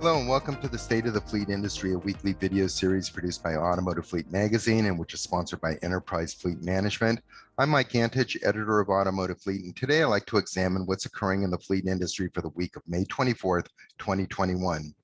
Hello and welcome to the State of the Fleet Industry, a weekly video series produced by Automotive Fleet magazine and which is sponsored by Enterprise Fleet Management. I'm Mike Antich, editor of Automotive Fleet, and today I'd like to examine what's occurring in the fleet industry for the week of May 24th, 2021.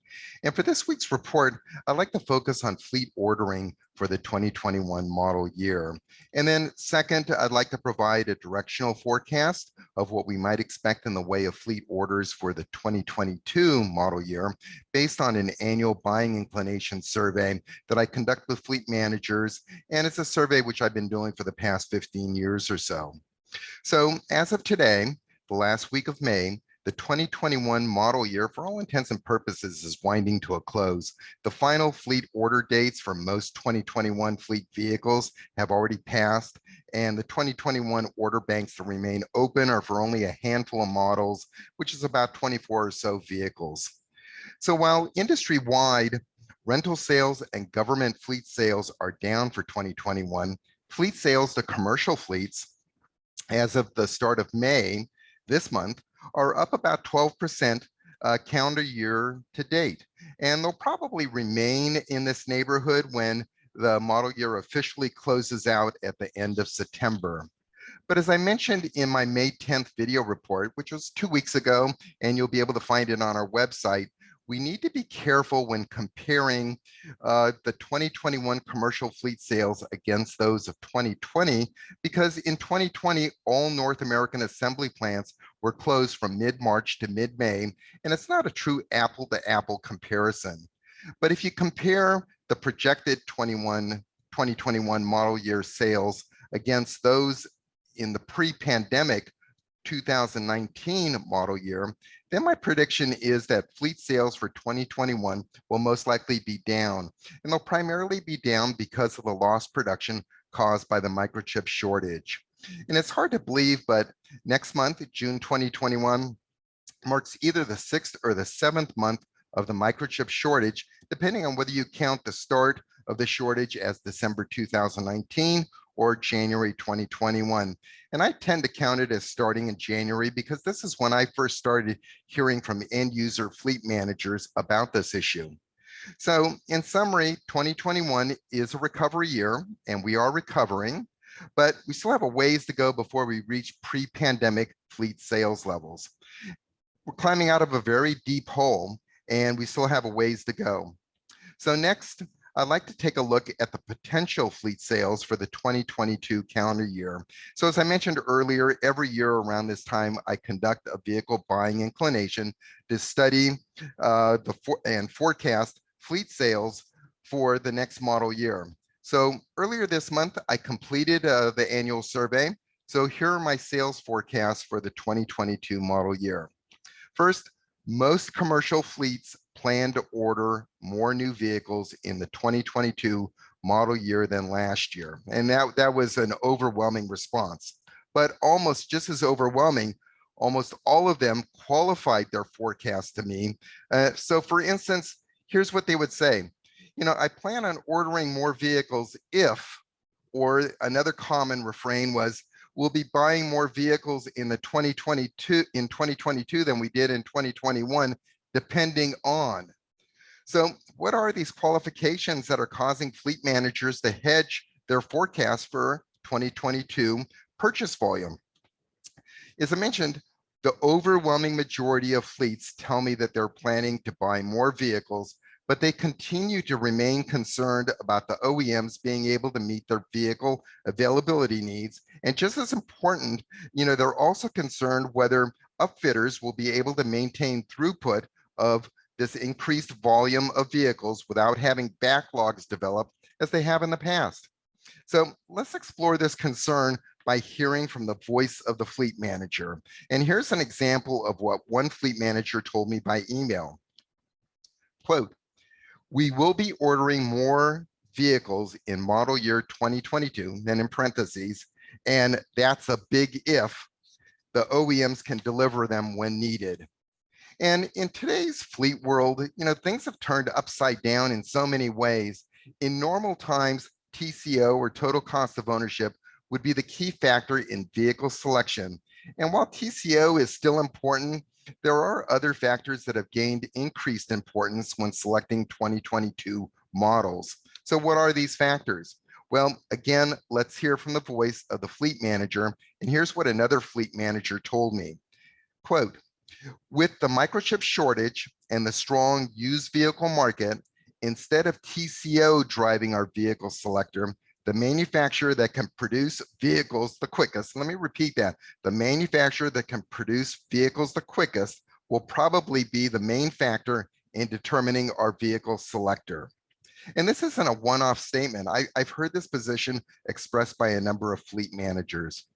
And for this week's report, I'd like to focus on fleet ordering for the 2021 model year. And then second, I'd like to provide a directional forecast of what we might expect in the way of fleet orders for the 2022 model year based on an annual buying inclination survey that I conduct with fleet managers. And it's a survey which I've been doing for the past 15 years or so. So as of today, the last week of May, the 2021 model year, for all intents and purposes, is winding to a close. The final fleet order dates for most 2021 fleet vehicles have already passed, and the 2021 order banks that remain open are for only a handful of models, which is about 24 or so vehicles. So while industry-wide rental sales and government fleet sales are down for 2021, fleet sales to commercial fleets as of the start of May this month are up about 12% calendar year to date. And they'll probably remain in this neighborhood when the model year officially closes out at the end of September. But as I mentioned in my May 10th video report, which was 2 weeks ago, and you'll be able to find it on our website, we need to be careful when comparing the 2021 commercial fleet sales against those of 2020, because in 2020, all North American assembly plants were closed from mid-March to mid-May, and it's not a true apple-to-apple comparison. But if you compare the projected 2021 model year sales against those in the pre-pandemic 2019 model year, then my prediction is that fleet sales for 2021 will most likely be down. And they'll primarily be down because of the lost production caused by the microchip shortage. And it's hard to believe, but next month, June 2021, marks either the 6th or the 7th month of the microchip shortage, depending on whether you count the start of the shortage as December 2019 or January 2021. And I tend to count it as starting in January because this is when I first started hearing from end user fleet managers about this issue. So in summary, 2021 is a recovery year and we are recovering, but we still have a ways to go before we reach pre-pandemic fleet sales levels. We're climbing out of a very deep hole and we still have a ways to go. So next, I'd like to take a look at the potential fleet sales for the 2022 calendar year. So as I mentioned earlier, every year around this time, I conduct a vehicle buying inclination to study and forecast fleet sales for the next model year. So earlier this month, I completed the annual survey. So here are my sales forecasts for the 2022 model year. First, most commercial fleets plan to order more new vehicles in the 2022 model year than last year. And that was an overwhelming response. But almost just as overwhelming, almost all of them qualified their forecast to me. So for instance, here's what they would say. I plan on ordering more vehicles if, or another common refrain was, we'll be buying more vehicles in 2022 than we did in 2021, depending on. So what are these qualifications that are causing fleet managers to hedge their forecast for 2022 purchase volume? As I mentioned, the overwhelming majority of fleets tell me that they're planning to buy more vehicles, but they continue to remain concerned about the OEMs being able to meet their vehicle availability needs. And just as important, they're also concerned whether upfitters will be able to maintain throughput of this increased volume of vehicles without having backlogs develop as they have in the past. So let's explore this concern by hearing from the voice of the fleet manager. And here's an example of what one fleet manager told me by email. Quote, "We will be ordering more vehicles in model year 2022," then in parentheses, "and that's a big if the OEMs can deliver them when needed." And in today's fleet world, things have turned upside down in so many ways. In normal times, TCO or total cost of ownership would be the key factor in vehicle selection. And while TCO is still important, there are other factors that have gained increased importance when selecting 2022 models. So what are these factors? Well, again, let's hear from the voice of the fleet manager. And here's what another fleet manager told me. Quote, with the microchip shortage and the strong used vehicle market, instead of TCO driving our vehicle selector, the manufacturer that can produce vehicles the quickest, let me repeat that, the manufacturer that can produce vehicles the quickest will probably be the main factor in determining our vehicle selector. And this isn't a one-off statement. I've heard this position expressed by a number of fleet managers.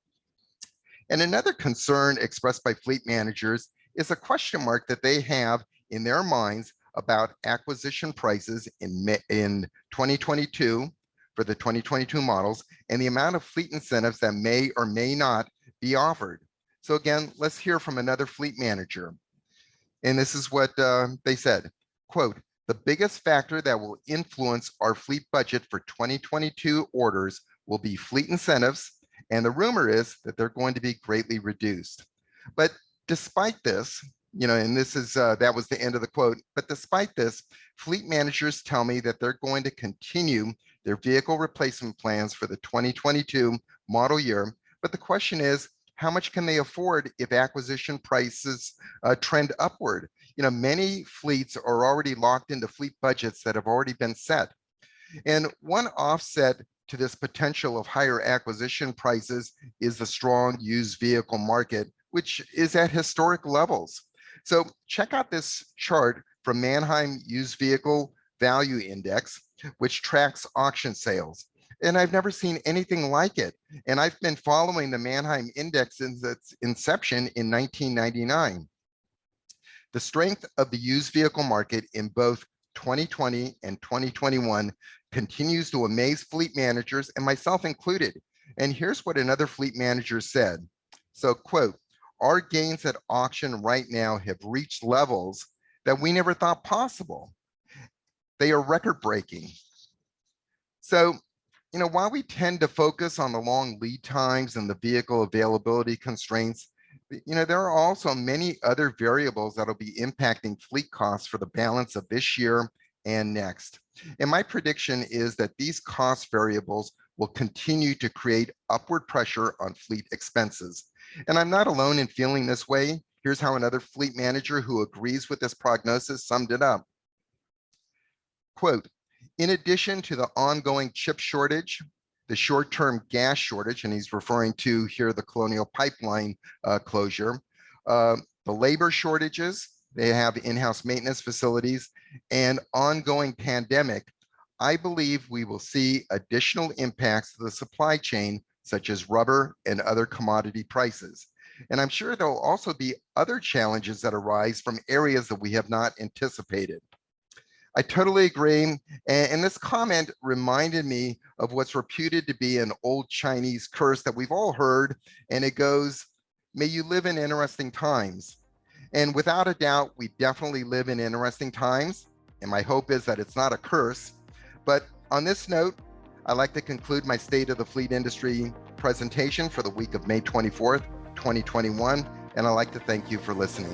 And another concern expressed by fleet managers is a question mark that they have in their minds about acquisition prices in 2022 for the 2022 models and the amount of fleet incentives that may or may not be offered. So again, let's hear from another fleet manager. And this is what they said, quote, the biggest factor that will influence our fleet budget for 2022 orders will be fleet incentives, and the rumor is that they're going to be greatly reduced. But despite this, and this is that was the end of the quote, but despite this, fleet managers tell me that they're going to continue their vehicle replacement plans for the 2022 model year. But the question is, how much can they afford if acquisition prices trend upward? Many fleets are already locked into fleet budgets that have already been set. And one offset to this potential of higher acquisition prices is the strong used vehicle market, which is at historic levels. So check out this chart from Manheim Used Vehicle Value Index, which tracks auction sales. And I've never seen anything like it. And I've been following the Manheim Index since its inception in 1999. The strength of the used vehicle market in both 2020 and 2021 continues to amaze fleet managers, and myself included. And here's what another fleet manager said. So, quote, our gains at auction right now have reached levels that we never thought possible. They are record-breaking. So, while we tend to focus on the long lead times and the vehicle availability constraints, there are also many other variables that will be impacting fleet costs for the balance of this year and next. And my prediction is that these cost variables will continue to create upward pressure on fleet expenses. And I'm not alone in feeling this way. Here's how another fleet manager who agrees with this prognosis summed it up. Quote, in addition to the ongoing chip shortage, the short-term gas shortage, and he's referring to here the Colonial Pipeline closure, the labor shortages, they have in-house maintenance facilities, and ongoing pandemic, I believe we will see additional impacts to the supply chain, such as rubber and other commodity prices. And I'm sure there will also be other challenges that arise from areas that we have not anticipated. I totally agree. And this comment reminded me of what's reputed to be an old Chinese curse that we've all heard. And it goes, may you live in interesting times. And without a doubt, we definitely live in interesting times. And my hope is that it's not a curse. But on this note, I'd like to conclude my State of the Fleet Industry presentation for the week of May 24th, 2021. And I'd like to thank you for listening.